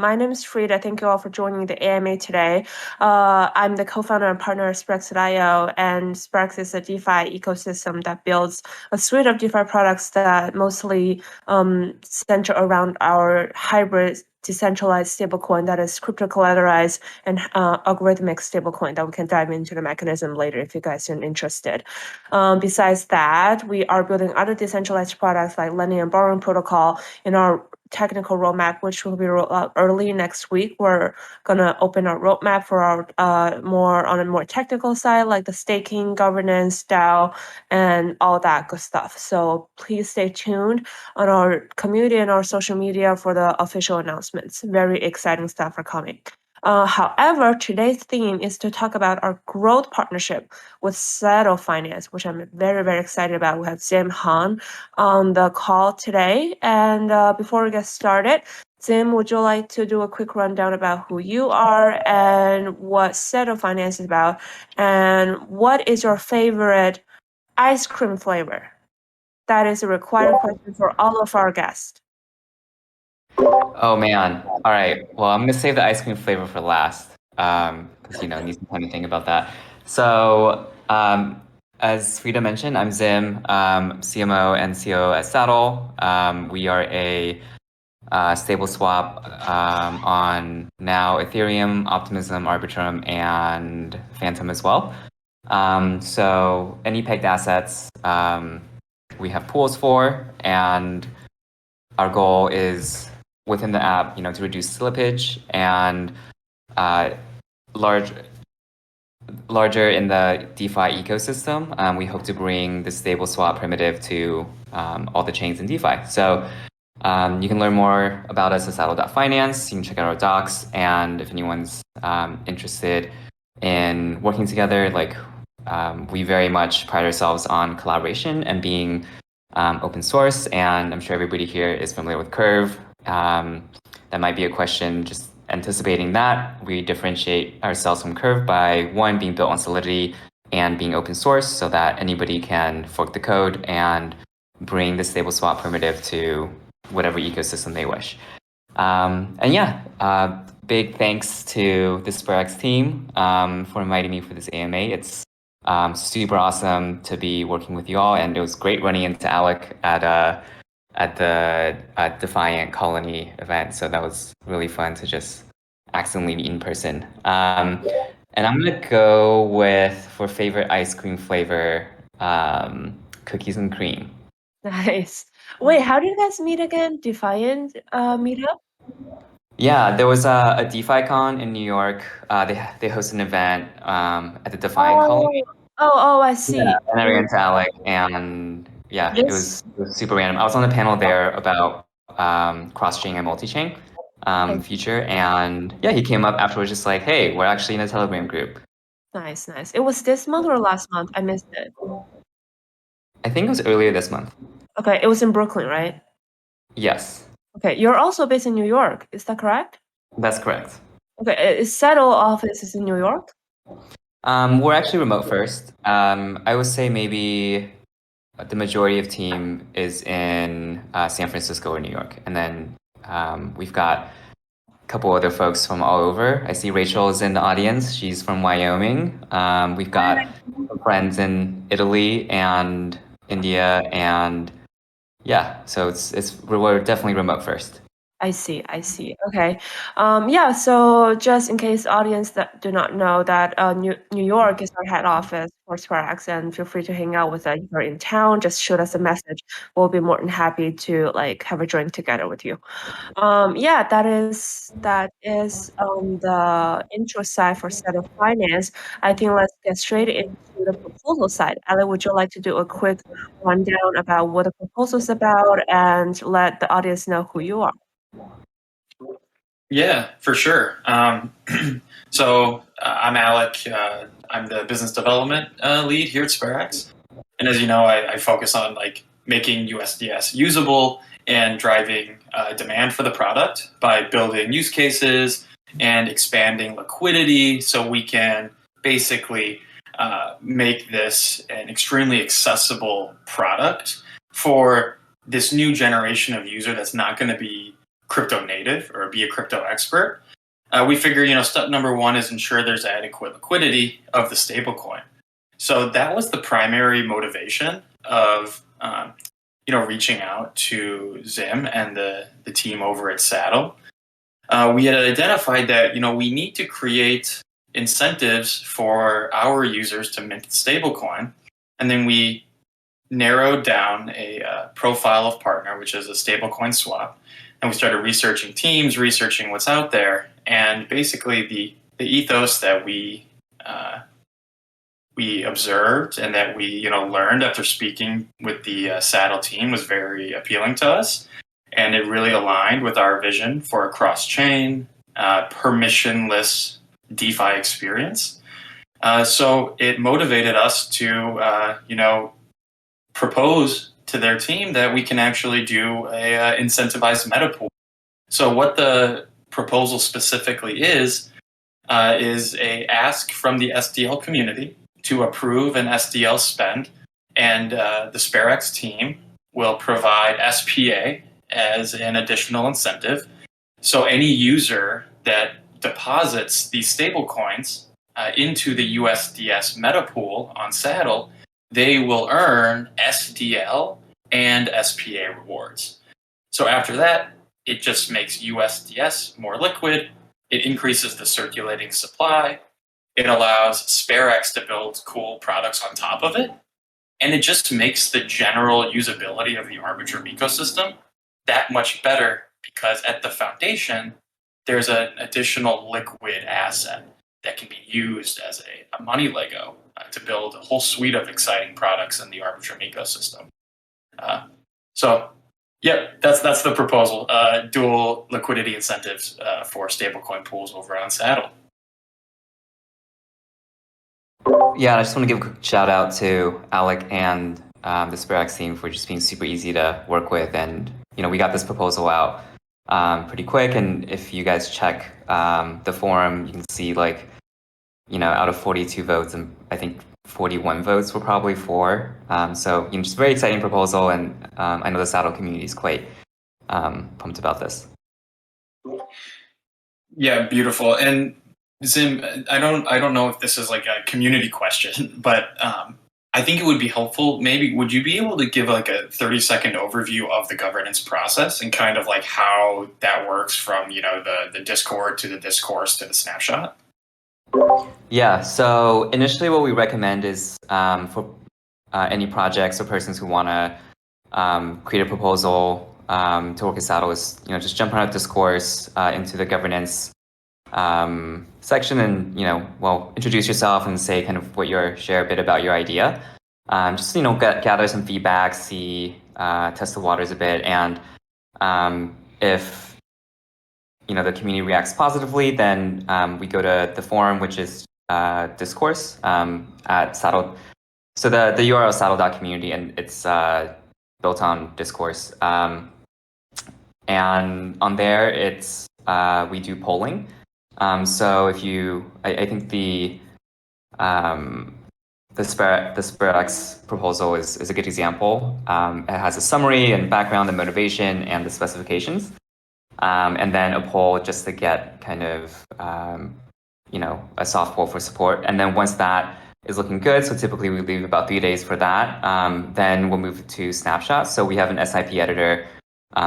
my name is Frida. Thank you all for joining the AMA today. I'm the co-founder and partner of Sperax.io, and Sperax is a DeFi ecosystem that builds a suite of DeFi products that mostly center around our hybrid decentralized stablecoin that is crypto collateralized and algorithmic stablecoin that we can dive into the mechanism later if you guys are interested. Besides that, we are building other decentralized products like lending and borrowing protocol in our technical roadmap, which will be rolled out early next week. We're gonna open our roadmap for our more on a more technical side, like the staking, governance, DAO, and all that good stuff. So please stay tuned on our community and our social media for the official announcements. Very exciting stuff are coming. However, today's theme is to talk about our growth partnership with Settle Finance, which I'm very, very excited about. We have Zim Han on the call today. And before we get started, Zim, would you like to do a quick rundown about who you are and what Settle Finance is about? And what is your favorite ice cream flavor? That is a required question for all of our guests. Oh man. All right. Well, I'm gonna save the ice cream flavor for last, because need some time to think about that. So, as Frida mentioned, I'm Zim, CMO and COO at Saddle. We are a stable swap on now Ethereum, Optimism, Arbitrum, and Phantom as well. So any pegged assets we have pools for, and our goal is within the app, to reduce slippage and larger in the DeFi ecosystem. We hope to bring the stable swap primitive to all the chains in DeFi. So you can learn more about us at saddle.finance. You can check out our docs, and if anyone's interested in working together, we very much pride ourselves on collaboration and being open source, and I'm sure everybody here is familiar with Curve. That might be a question, just anticipating that. We differentiate ourselves from Curve by, one, being built on Solidity and being open source so that anybody can fork the code and bring the stable swap primitive to whatever ecosystem they wish. Big thanks to the Sperax team for inviting me for this AMA. It's super awesome to be working with you all, and it was great running into Alec at the Defiant Colony event. So that was really fun to just accidentally meet in person. And I'm gonna go for favorite ice cream flavor, cookies and cream. Nice. Wait, how did you guys meet again? Defiant meetup? Yeah, there was a DeFi con in New York. They hosted an event at the Defiant Colony. Oh, I see. Yeah, and I ran into Alec, and yeah, it was super random. I was on a panel there about cross-chain and multi-chain future, and yeah, he came up afterwards just like, hey, we're actually in a Telegram group. Nice. It was this month or last month? I missed it. I think it was earlier this month. Okay, it was in Brooklyn, right? Yes. Okay, you're also based in New York, is that correct? That's correct. Okay, is Settle office is in New York? We're actually remote first. I would say maybe the majority of team is in San Francisco or New York, and then we've got a couple other folks from all over. I see Rachel is in the audience. She's from Wyoming. We've got friends in Italy and India, and yeah, so we're definitely remote first. I see. Okay. Yeah, so just in case audience that do not know that New York is our head office for Sperax, and feel free to hang out with us if you're in town. Just shoot us a message. We'll be more than happy to have a drink together with you. Yeah, that is the intro side for Settle Finance. I think let's get straight into the proposal side. Ali, would you like to do a quick rundown about what the proposal is about and let the audience know who you are? Yeah, for sure. So I'm Alec. I'm the business development lead here at Sperax, and as you know, I focus on making USDS usable and driving demand for the product by building use cases and expanding liquidity, so we can basically make this an extremely accessible product for this new generation of user that's not going to be crypto native or be a crypto expert, we figured, step number one is ensure there's adequate liquidity of the stablecoin. So that was the primary motivation of, reaching out to Zim and the team over at Saddle. We had identified that, we need to create incentives for our users to mint the stablecoin. And then we narrowed down a profile of partner, which is a stablecoin swap. And we started researching teams, researching what's out there. And basically the ethos that we observed and that we learned after speaking with the Saddle team was very appealing to us. And it really aligned with our vision for a cross-chain, permissionless DeFi experience. So it motivated us to, propose to their team that we can actually do a incentivized Metapool. So what the proposal specifically is a ask from the SDL community to approve an SDL spend, and the Sperax team will provide SPA as an additional incentive. So any user that deposits these stablecoins into the USDS Metapool on Saddle, they will earn SDL and SPA rewards. So after that, it just makes USDS more liquid. It increases the circulating supply. It allows Sperax to build cool products on top of it. And it just makes the general usability of the Arbitrum ecosystem that much better, because at the foundation, there's an additional liquid asset that can be used as a money Lego to build a whole suite of exciting products in the Arbitrum ecosystem. That's the proposal. Dual liquidity incentives for stablecoin pools over on Saddle. Yeah, I just want to give a quick shout out to Alec and the Sperax team for just being super easy to work with. And, we got this proposal out pretty quick. And if you guys check the forum, you can see out of 42 votes, and I think 41 votes were probably for. So, just a very exciting proposal. And I know the Saddle community is quite pumped about this. Yeah, beautiful. And Zim, I don't know if this is like a community question, but I think it would be helpful. Maybe would you be able to give like a 30-second overview of the governance process and kind of like how that works from the Discord to the discourse to the snapshot? Yeah. So initially, what we recommend is for any projects or persons who want to create a proposal to work with Saddle is just jump on our discourse into the governance section and introduce yourself and say kind of share a bit about your idea. Just gather some feedback, test the waters a bit, and if the community reacts positively, then we go to the forum, which is discourse at Saddle. So the URL is saddle.community, and it's built on discourse. And on there, it's we do polling. So if I think the Sperax proposal is a good example. It has a summary and background and motivation and the specifications, and then a poll just to get kind of a soft poll for support. And then once that is looking good, so typically we leave about 3 days for that. Then we'll move to snapshots. So we have an SIP editor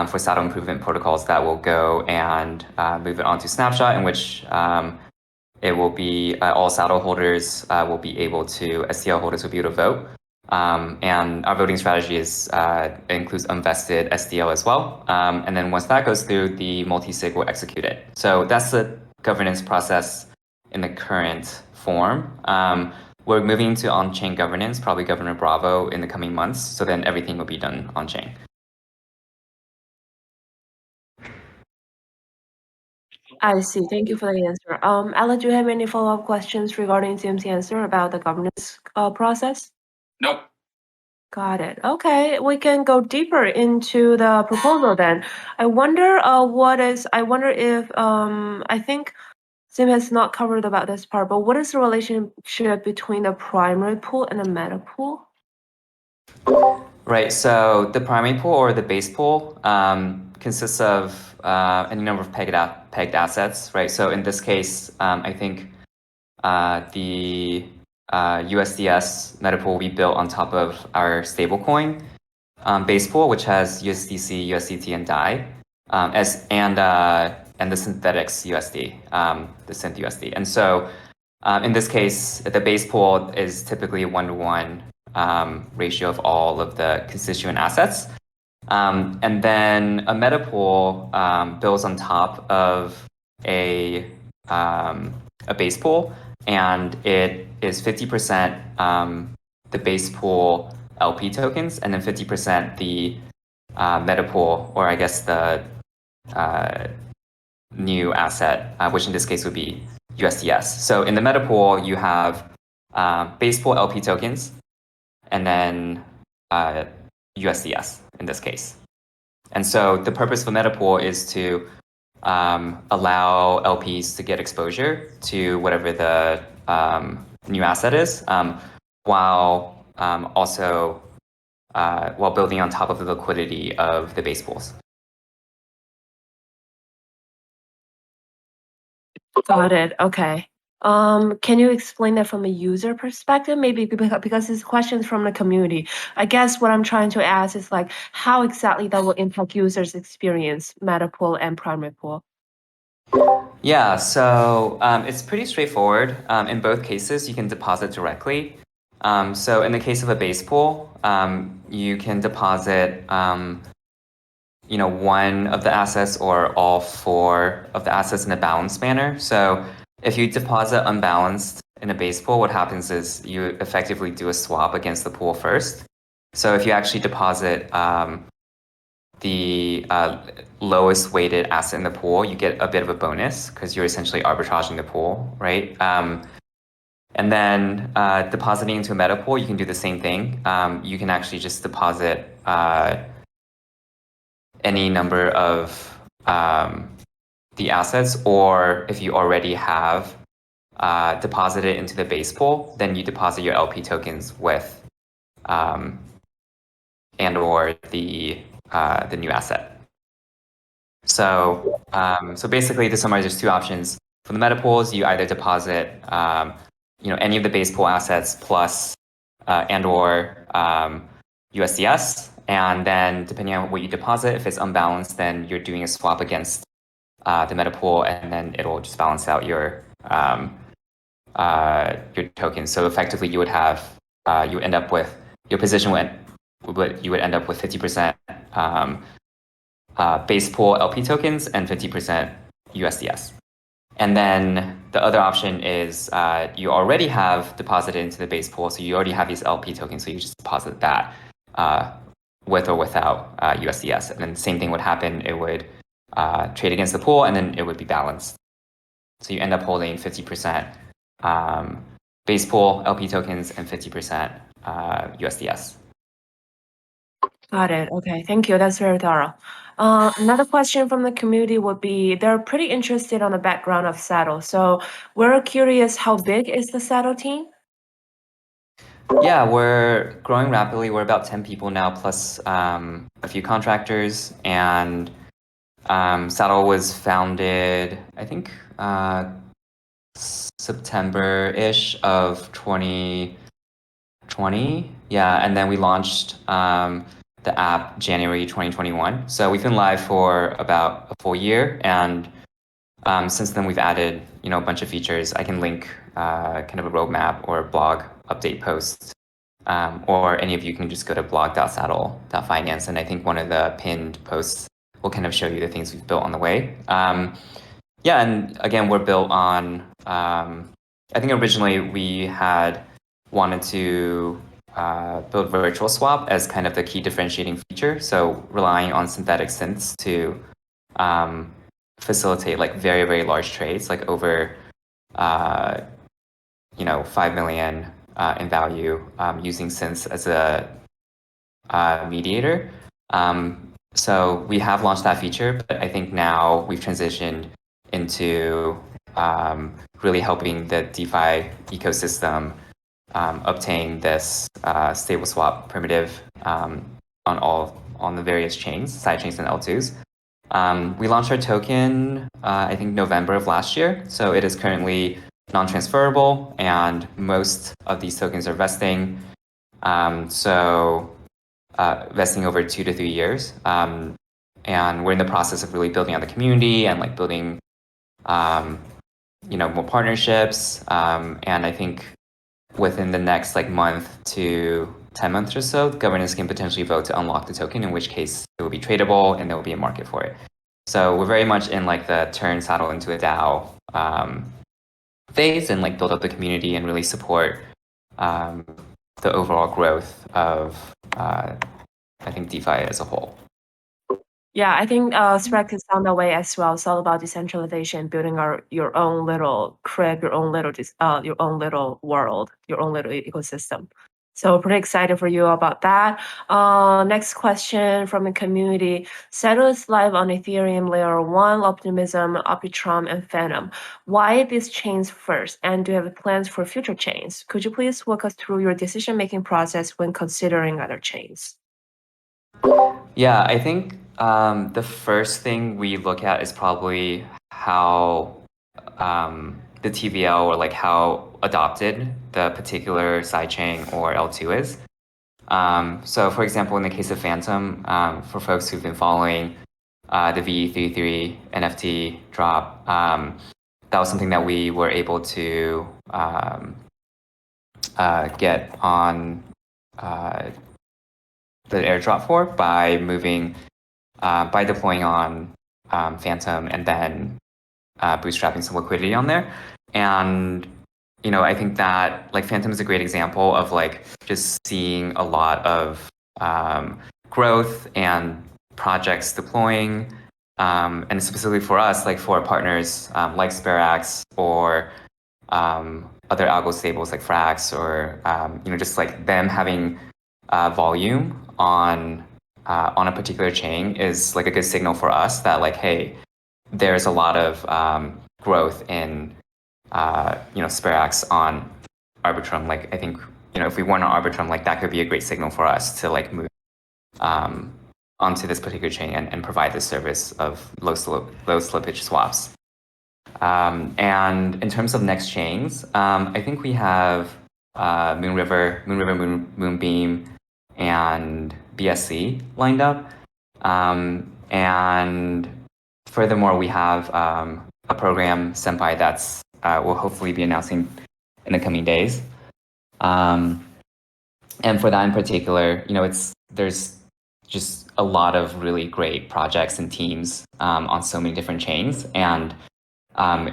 for Saddle improvement protocols that will go and move it onto Snapshot, in which it will be all Saddle holders will be able to, STL holders will be able to vote. And our voting strategy includes unvested STL as well. And then once that goes through, the multi-sig will execute it. So that's the governance process in the current form. We're moving to on-chain governance, probably Governor Bravo in the coming months. So then everything will be done on-chain. I see. Thank you for the answer. Ella, do you have any follow-up questions regarding Zim's answer about the governance process? Nope. Got it. Okay, we can go deeper into the proposal then. I wonder if I think Zim has not covered about this part, but what is the relationship between the primary pool and the meta pool? Right. So the primary pool or the base pool consists of any number of pegged assets, right? So in this case, I think the USDS Metapool we built on top of our stablecoin base pool, which has USDC, USDT, and DAI, and the synthetics USD, the synth USD. And so in this case, the base pool is typically a 1-to-1 ratio of all of the constituent assets. And then a Metapool builds on top of a base pool, and it is 50% the base pool LP tokens, and then 50% the Metapool, or I guess the new asset, which in this case would be USDS. So in the Metapool, you have base pool LP tokens, and then USDS in this case. And so the purpose of a Metapool is to allow LPs to get exposure to whatever the new asset is, while also while building on top of the liquidity of the base pools. Got it. Okay. Can you explain that from a user perspective? Maybe because this question is from the community. I guess what I'm trying to ask is like how exactly that will impact users' experience, Metapool and primary pool. Yeah, so it's pretty straightforward. In both cases, you can deposit directly. So in the case of a base pool, you can deposit one of the assets or all 4 of the assets in a balanced manner. So if you deposit unbalanced in a base pool, what happens is you effectively do a swap against the pool first. So if you actually deposit the lowest weighted asset in the pool, you get a bit of a bonus because you're essentially arbitraging the pool, right? And then depositing into a Metapool, you can do the same thing. You can actually just deposit any number of the assets, or if you already have deposited into the base pool, then you deposit your LP tokens with and or the new asset. So basically, to summarize, there's 2 options. For the Metapools, you either deposit any of the base pool assets plus and or USDS, and then depending on what you deposit, if it's unbalanced, then you're doing a swap against the Metapool, and then it'll just balance out your tokens. So effectively, you would have you end up with your position you would end up with 50% base pool LP tokens and 50% USDS. And then the other option is you already have deposited into the base pool, so you already have these LP tokens, so you just deposit that with or without USDS. And then the same thing would happen. It would trade against the pool, and then it would be balanced. So you end up holding 50% base pool LP tokens and 50% USDS. Got it. Okay, thank you. That's very thorough. Another question from the community would be, they're pretty interested on the background of Saddle. So we're curious, how big is the Saddle team? Yeah, we're growing rapidly. We're about 10 people now, plus a few contractors. And Saddle was founded, I think, September-ish of 2020. Yeah, and then we launched the app January 2021. So we've been live for about a full year, and since then we've added a bunch of features. I can link kind of a roadmap or a blog update post, or any of you can just go to blog.saddle.finance, and I think one of the pinned posts will kind of show you the things we've built on the way. Yeah, and again, we're built on, I think originally we had wanted to build virtual swap as kind of the key differentiating feature. So relying on synthetic synths to facilitate like very, very large trades, like over 5 million in value, using synths as a mediator. So we have launched that feature, but I think now we've transitioned into really helping the DeFi ecosystem obtain this stable swap primitive on the various chains, side chains and L2s. We launched our token, I think November of last year. So it is currently non-transferable, and most of these tokens are vesting. Vesting over 2 to 3 years. And we're in the process of really building out the community and like building, more partnerships. And I think within the next like month to 10 months or so, governance can potentially vote to unlock the token, in which case it will be tradable and there will be a market for it. So we're very much in like the turn saddle into a DAO phase, and like build up the community and really support the overall growth of I think DeFi as a whole. Yeah, I think Sperax is on the way as well. It's all about decentralization, building your own little crib, your own little world, your own little ecosystem. So pretty excited for you about that. Next question from the community. Settle is live on Ethereum Layer 1, Optimism, Arbitrum, and Phantom. Why these chains first? And do you have plans for future chains? Could you please walk us through your decision-making process when considering other chains? Yeah, I think the first thing we look at is probably how the TVL, or like how adopted the particular sidechain or L2 is. So for example, in the case of Phantom, for folks who've been following the VE33 NFT drop, that was something that we were able to get on the airdrop for by deploying on Phantom and then bootstrapping some liquidity on there. And I think that like Phantom is a great example of like just seeing a lot of growth and projects deploying, and specifically for us, like for our partners like Sperax or other algo stables like Frax, or just like them having volume on a particular chain is like a good signal for us that like, hey, there's a lot of growth in Sperax on Arbitrum. Like I think if we weren't on Arbitrum, like that could be a great signal for us to like move onto this particular chain and provide this service of low slippage swaps. And in terms of next chains, I think we have Moonriver, Moonbeam, and BSC lined up. And furthermore, we have a program, Senpai, that's we'll hopefully be announcing in the coming days. And for that in particular, there's just a lot of really great projects and teams on so many different chains, and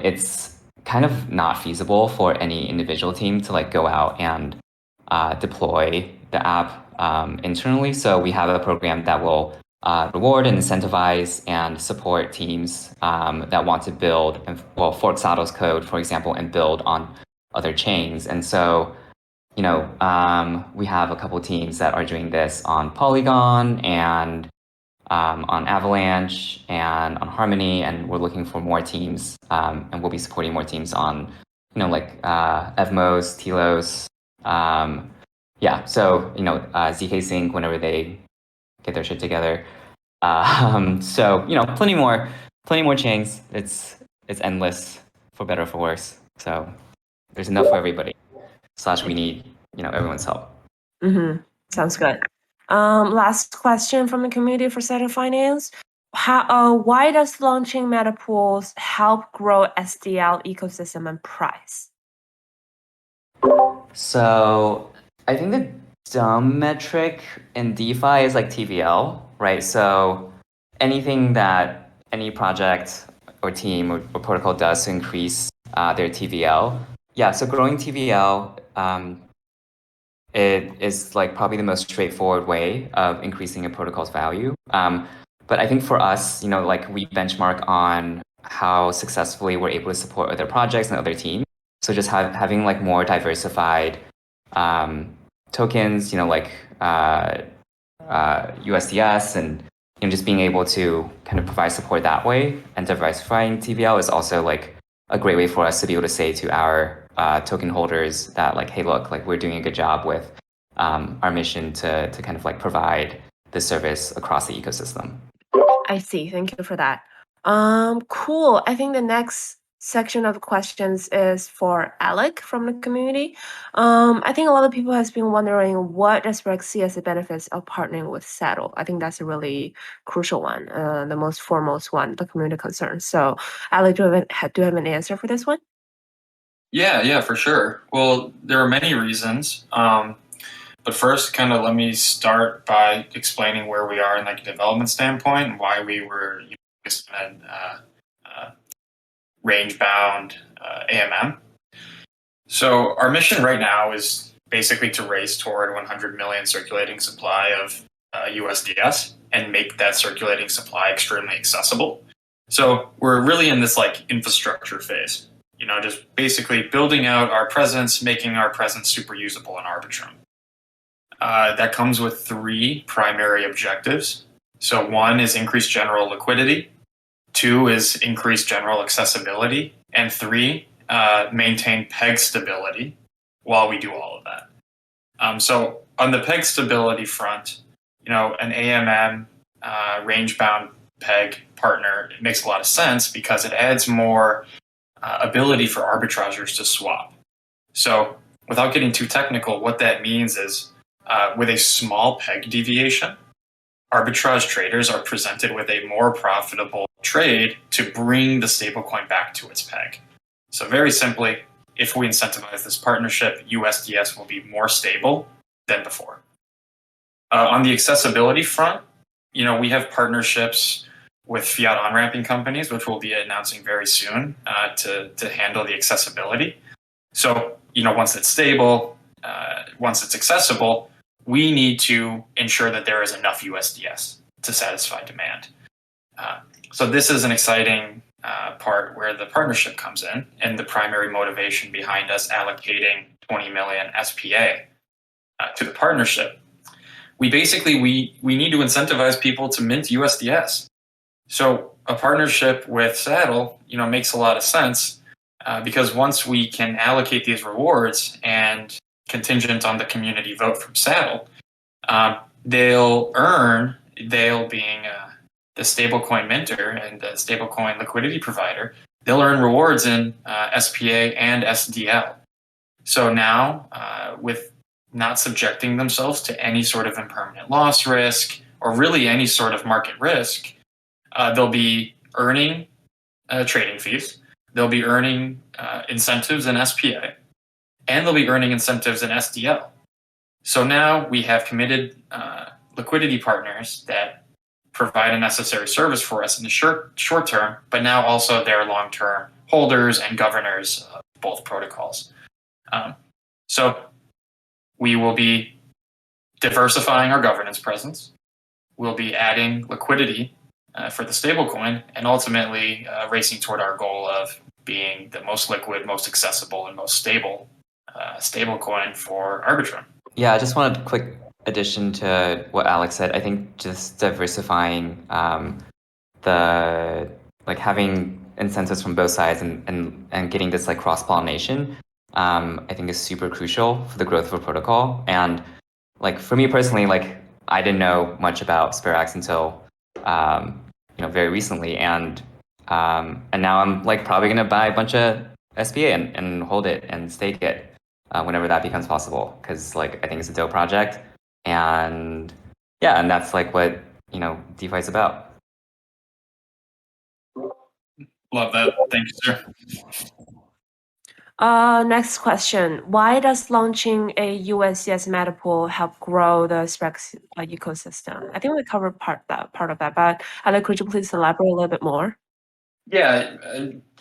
it's kind of not feasible for any individual team to like go out and deploy the app internally. So we have a program that will reward and incentivize and support teams that want to build fork Sato's code, for example, and build on other chains. And so we have a couple teams that are doing this on Polygon and on Avalanche and on Harmony, and we're looking for more teams, and we'll be supporting more teams on Evmos, Telos, so ZK Sync whenever they get their shit together. So plenty more chains. It's endless, for better or for worse. So there's enough for everybody. / we need everyone's help. Sounds good. Last question from the community for Saturn Finance. Why does launching Metapools help grow SDL ecosystem and price? So I think the dumb metric in DeFi is like TVL, right? So anything that any project or team or protocol does to increase their TVL. Yeah, so growing TVL, it is like probably the most straightforward way of increasing a protocol's value. But I think for us, like we benchmark on how successfully we're able to support other projects and other teams. So just having like more diversified tokens, like USDs, and just being able to kind of provide support that way, and diversifying TVL is also like a great way for us to be able to say to our token holders that like, hey, look, like we're doing a good job with our mission to kind of like provide this service across the ecosystem. I see. Thank you for that. Cool. I think the next section of questions is for Alec from the community. I think a lot of people has been wondering what does Sperax see as the benefits of partnering with Saddle. I think that's a really crucial one, the most foremost one, the community concern. So, Alec, do you have an answer for this one? Yeah, for sure. Well, there are many reasons. But first, kind of let me start by explaining where we are in like a development standpoint and why we were focused on range-bound AMM. So our mission right now is basically to race toward 100 million circulating supply of USDS and make that circulating supply extremely accessible. So we're really in this like infrastructure phase, just basically building out our presence, making our presence super usable in Arbitrum. That comes with 3 primary objectives. So 1 is increased general liquidity, 2 is increased general accessibility, and 3, maintain peg stability while we do all of that. So on the peg stability front, an AMM range-bound peg partner, it makes a lot of sense because it adds more ability for arbitrageurs to swap. So without getting too technical, what that means is with a small peg deviation, arbitrage traders are presented with a more profitable trade to bring the stablecoin back to its peg. So very simply, if we incentivize this partnership, USDS will be more stable than before. On the accessibility front, we have partnerships with fiat on-ramping companies, which we'll be announcing very soon to handle the accessibility. So, once it's stable, once it's accessible, we need to ensure that there is enough USDS to satisfy demand. So this is an exciting part where the partnership comes in and the primary motivation behind us allocating 20 million SPA to the partnership. We need to incentivize people to mint USDS. So a partnership with Saddle, makes a lot of sense because once we can allocate these rewards and contingent on the community vote from Saddle, they'll being the stablecoin minter and the stablecoin liquidity provider, they'll earn rewards in SPA and SDL. So now, with not subjecting themselves to any sort of impermanent loss risk or really any sort of market risk, they'll be earning trading fees, they'll be earning incentives in SPA, and they'll be earning incentives in SDL. So now we have committed liquidity partners that provide a necessary service for us in the short term, but now also they're long-term holders and governors of both protocols. So we will be diversifying our governance presence. We'll be adding liquidity for the stablecoin and ultimately racing toward our goal of being the most liquid, most accessible, and most stable stablecoin for Arbitrum. Yeah, I just wanted a quick addition to what Alex said. I think just diversifying having incentives from both sides and getting this like cross-pollination, I think is super crucial for the growth of a protocol. And like for me personally, like I didn't know much about Sperax until very recently, and now I'm like probably gonna buy a bunch of SPA and hold it and stake it whenever that becomes possible, because like I think it's a dope project, and that's like what DeFi is about. Love that. Thank you, sir. Next question. Why does launching a USDS Metapool help grow the Sperax ecosystem? I think we covered part of that, but Alec, could you please elaborate a little bit more? Yeah,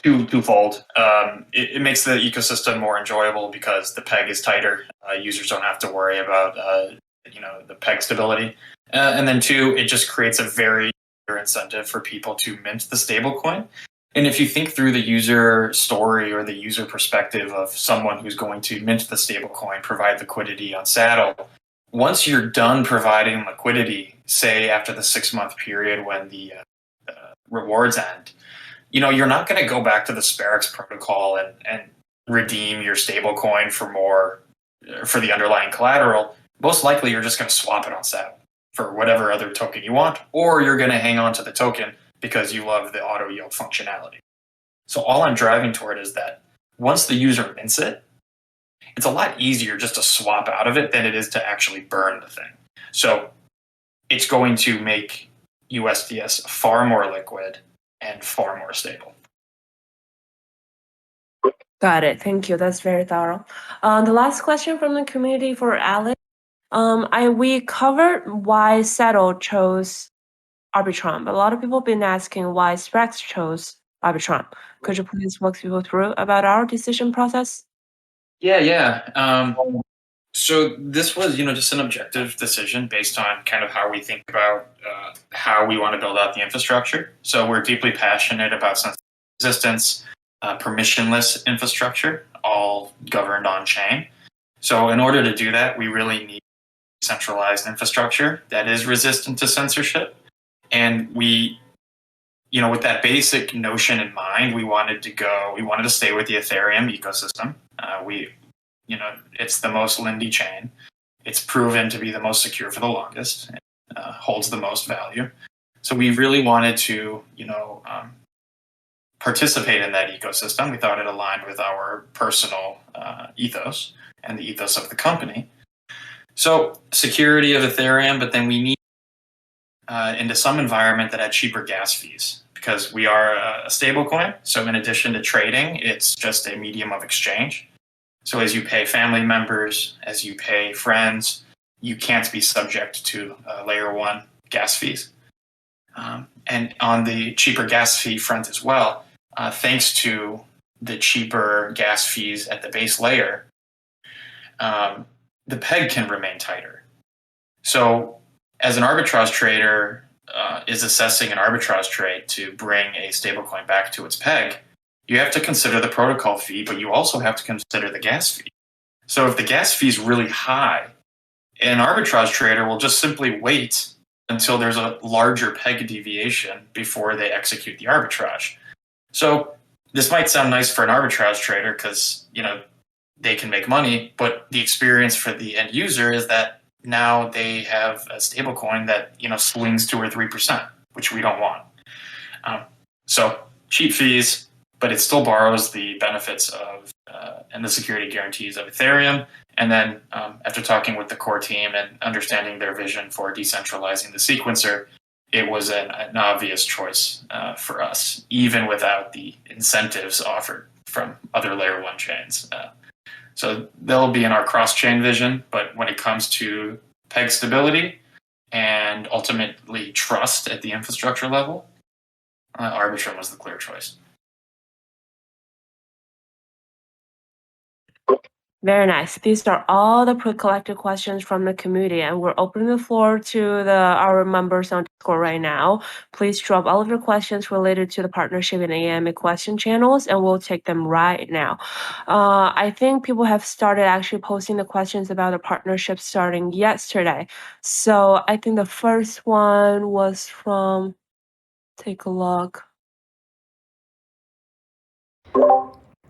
twofold. It makes the ecosystem more enjoyable because the peg is tighter. Users don't have to worry about the peg stability, and then 2, it just creates a very clear incentive for people to mint the stablecoin. And if you think through the user story or the user perspective of someone who's going to mint the stablecoin, provide liquidity on Saddle, once you're done providing liquidity, say after the 6-month period when the rewards end, you're not going to go back to the Sperax protocol and redeem your stablecoin for the underlying collateral. Most likely, you're just going to swap it on Saddle. for whatever other token you want, or you're going to hang on to the token because you love the auto yield functionality. So all I'm driving toward is that once the user mints it, it's a lot easier just to swap out of it than it is to actually burn the thing. So it's going to make USDS far more liquid and far more stable. Got it. Thank you. That's very thorough. The last question from the community for Alex. We covered why Settle chose Arbitrum, but a lot of people have been asking why Sperax chose Arbitrum. Could you please walk people through about our decision process? Yeah. So this was, just an objective decision based on kind of how we think about how we want to build out the infrastructure. So we're deeply passionate about sensitive resistance, permissionless infrastructure, all governed on chain. So in order to do that, we really need centralized infrastructure that is resistant to censorship. And we, with that basic notion in mind, we wanted to stay with the Ethereum ecosystem. It's the most Lindy chain. It's proven to be the most secure for the longest, and holds the most value. So we really wanted to, participate in that ecosystem. We thought it aligned with our personal ethos and the ethos of the company. So security of Ethereum, but then we need into some environment that had cheaper gas fees because we are a stablecoin. So in addition to trading, it's just a medium of exchange. So as you pay family members, as you pay friends, you can't be subject to layer one gas fees. And on the cheaper gas fee front as well, thanks to the cheaper gas fees at the base layer, the peg can remain tighter. So as an arbitrage trader is assessing an arbitrage trade to bring a stablecoin back to its peg, you have to consider the protocol fee, but you also have to consider the gas fee. So if the gas fee is really high, an arbitrage trader will just simply wait until there's a larger peg deviation before they execute the arbitrage. So this might sound nice for an arbitrage trader because, they can make money, but the experience for the end user is that now they have a stablecoin that, swings 2 or 3%, which we don't want. So cheap fees, but it still borrows the benefits of and the security guarantees of Ethereum. And then after talking with the core team and understanding their vision for decentralizing the sequencer, it was an obvious choice for us, even without the incentives offered from other layer one chains. So they'll be in our cross-chain vision, but when it comes to peg stability and ultimately trust at the infrastructure level, Arbitrum was the clear choice. Very nice. These are all the pre-collected questions from the community, and we're opening the floor to our members on Discord right now. Please drop all of your questions related to the partnership and AMA question channels, and we'll take them right now. I think people have started actually posting the questions about the partnership starting yesterday. So I think the first one was from, take a look.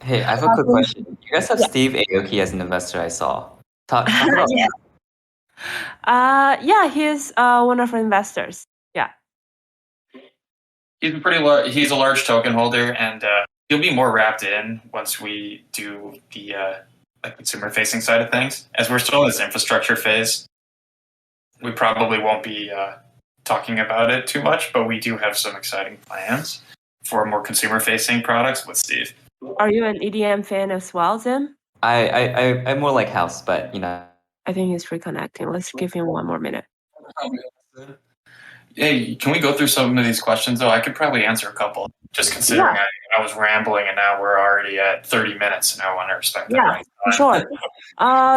Hey, I have a quick question. You guys have Steve Aoki as an investor, I saw. Talk about Yeah, he's one of our investors. Yeah. He's a large token holder, and he'll be more wrapped in once we do the consumer-facing side of things. As we're still in this infrastructure phase, we probably won't be talking about it too much, but we do have some exciting plans for more consumer-facing products with Steve. Are you an EDM fan as well, Zim? I'm more like House, but I think he's reconnecting. Let's give him one more minute. Hey, can we go through some of these questions though? I could probably answer a couple, just considering I was rambling and now we're already at 30 minutes and I want to respect that. Yeah, for sure.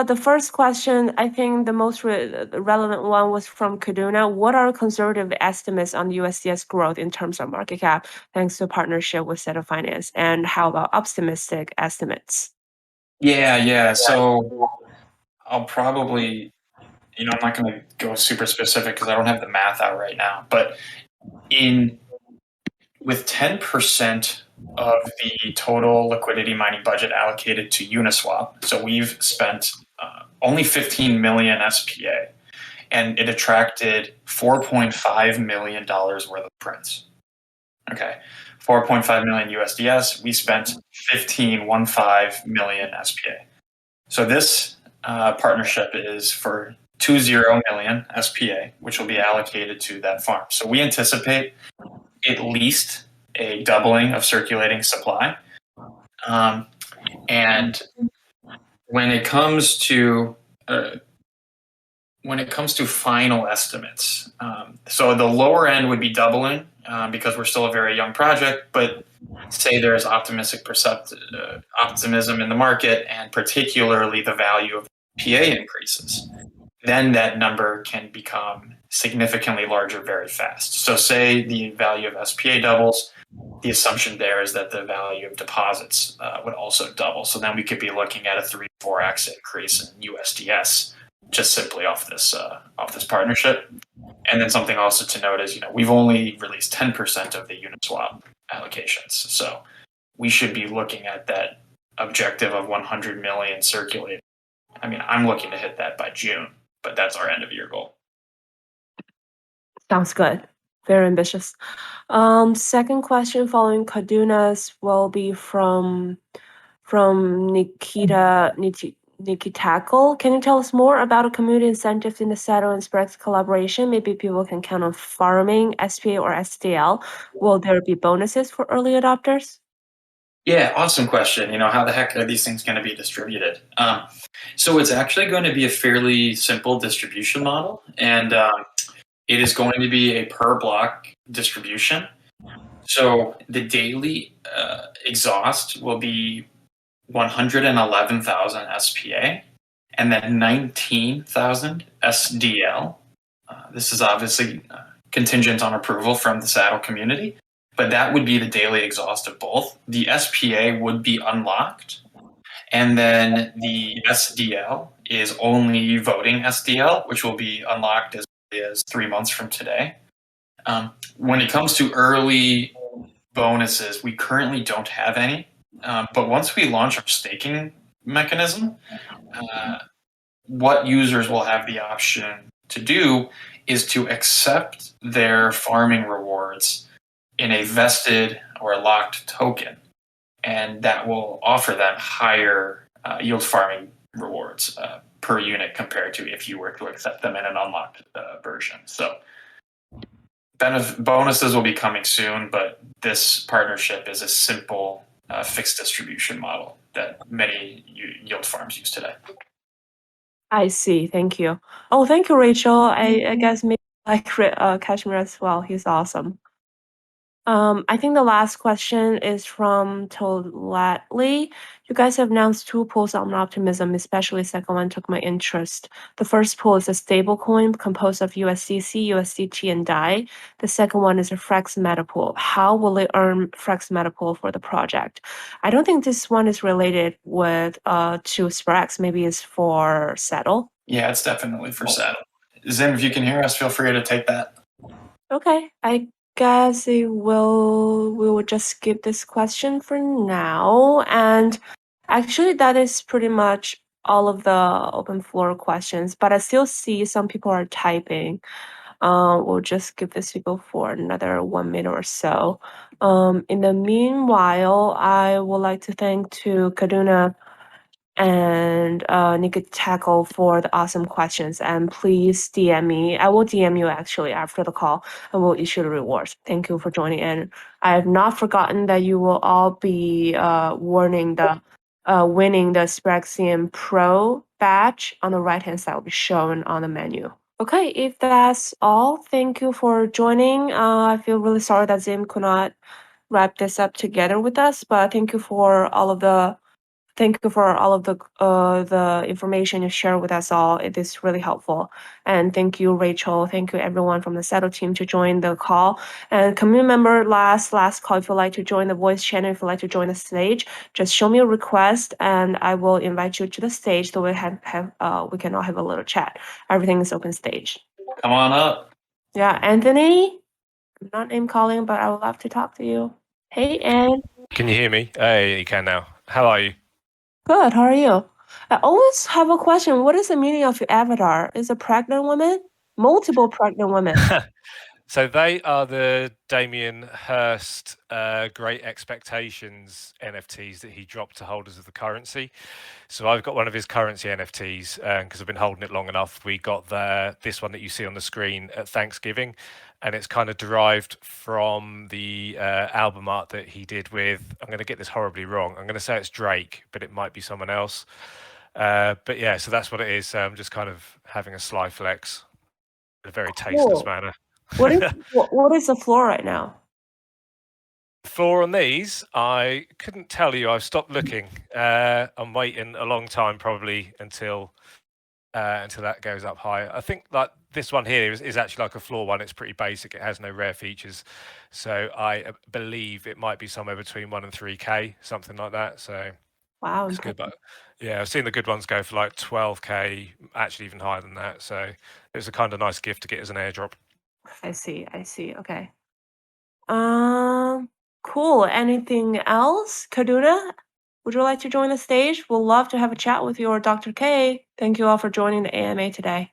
The first question, I think the most relevant one was from Kaduna. What are conservative estimates on the USDS growth in terms of market cap, thanks to partnership with Settle Finance? And how about optimistic estimates? Yeah. So I'll probably, I'm not going to go super specific because I don't have the math out right now. But with 10% of the total liquidity mining budget allocated to Uniswap, so we've spent only 15 million SPA, and it attracted $4.5 million worth of prints. Okay, 4.5 million USDS. We spent 15 million SPA. So this partnership is for 20 million SPA, which will be allocated to that farm. So we anticipate at least a doubling of circulating supply. And when it comes to final estimates, so the lower end would be doubling because we're still a very young project, but say there's optimism in the market, and particularly the value of PA increases, then that number can become significantly larger very fast. So say the value of SPA doubles, the assumption there is that the value of deposits would also double. So then we could be looking at a 3-4x increase in USDS just simply off this partnership. And then something also to note is, we've only released 10% of the Uniswap allocations. So we should be looking at that objective of 100 million circulating. I mean, I'm looking to hit that by June, but that's our end of year goal. Sounds good. Very ambitious. Second question following Kaduna's will be from Nikitakel. Can you tell us more about a community incentives in the Saddle and Sperax collaboration? Maybe people can count on farming, SPA, or SDL. Will there be bonuses for early adopters? Yeah, awesome question. How the heck are these things going to be distributed? So it's actually going to be a fairly simple distribution model, and it is going to be a per block distribution. So the daily exhaust will be 111,000 SPA and then 19,000 SDL. This is obviously contingent on approval from the Saddle community, but that would be the daily exhaust of both. The SPA would be unlocked, and then the SDL is only voting SDL, which will be unlocked as early as 3 months from today. When it comes to early bonuses, we currently don't have any. But once we launch our staking mechanism, what users will have the option to do is to accept their farming rewards in a vested or locked token. And that will offer them higher yield farming rewards per unit compared to if you were to accept them in an unlocked version. So bonuses will be coming soon, but this partnership is a simple fixed distribution model that many yield farms use today. I see. Thank you. Oh, thank you, Rachel. I guess maybe like Kashmir as well. He's awesome. I think the last question is from Tolatli. You guys have announced 2 pools on Optimism, especially the second one took my interest. The first pool is a stablecoin composed of USDC, USDT, and DAI. The second one is a Frex Metapool. How will it earn Frex Metapool for the project? I don't think this one is related with to Sperax. Maybe it's for Saddle. Yeah, it's definitely for Saddle. Zim, if you can hear us, feel free to take that. Okay, I guess we will just skip this question for now. And actually, that is pretty much all of the open floor questions, but I still see some people are typing. We'll just give this people for another 1 minute or so. In the meanwhile, I would like to thank to Kaduna and Nikitakel for the awesome questions. And please DM me. I will DM you actually after the call and we'll issue the rewards. Thank you for joining in. I have not forgotten that you will all be winning the Speraxian Pro badge on the right-hand side will be shown on the menu. Okay, if that's all, thank you for joining. I feel really sorry that Zim could not wrap this up together with us, but thank you for all of the information you share with us all. It is really helpful. And thank you, Rachel. Thank you, everyone from the Saddle team to join the call. And community member, last call. If you'd like to join the voice channel, if you'd like to join the stage, just show me a request, and I will invite you to the stage so we can all have a little chat. Everything is open stage. Come on up. Yeah, Anthony. I'm not name calling, but I would love to talk to you. Hey, Ann. Can you hear me? Hey, you can now. How are you? Good, how are you? I always have a question. What is the meaning of your avatar? Is a pregnant woman? Multiple pregnant women. So they are the Damien Hirst Great Expectations NFTs that he dropped to holders of the currency. So I've got one of his currency NFTs because I've been holding it long enough. We got this one that you see on the screen at Thanksgiving, and it's kind of derived from the album art that he did with, I'm going to get this horribly wrong, I'm going to say it's Drake, but it might be someone else. But yeah, so that's what it is. I'm just kind of having a sly flex in a very tasteless Cool. manner. What is the floor right now? Floor on these, I couldn't tell you. I've stopped looking. I'm waiting a long time, probably until that goes up higher. I think like this one here is actually like a floor one. It's pretty basic. It has no rare features, so I believe it might be somewhere between 1 and 3K, something like that. So Wow, it's good, impressive. but yeah, I've seen the good ones go for like 12K, actually even higher than that. So it was a kind of nice gift to get as an airdrop. I see. Okay. Cool. Anything else? Kaduna, would you like to join the stage? We'll love to have a chat with you or Dr. K. Thank you all for joining the AMA today.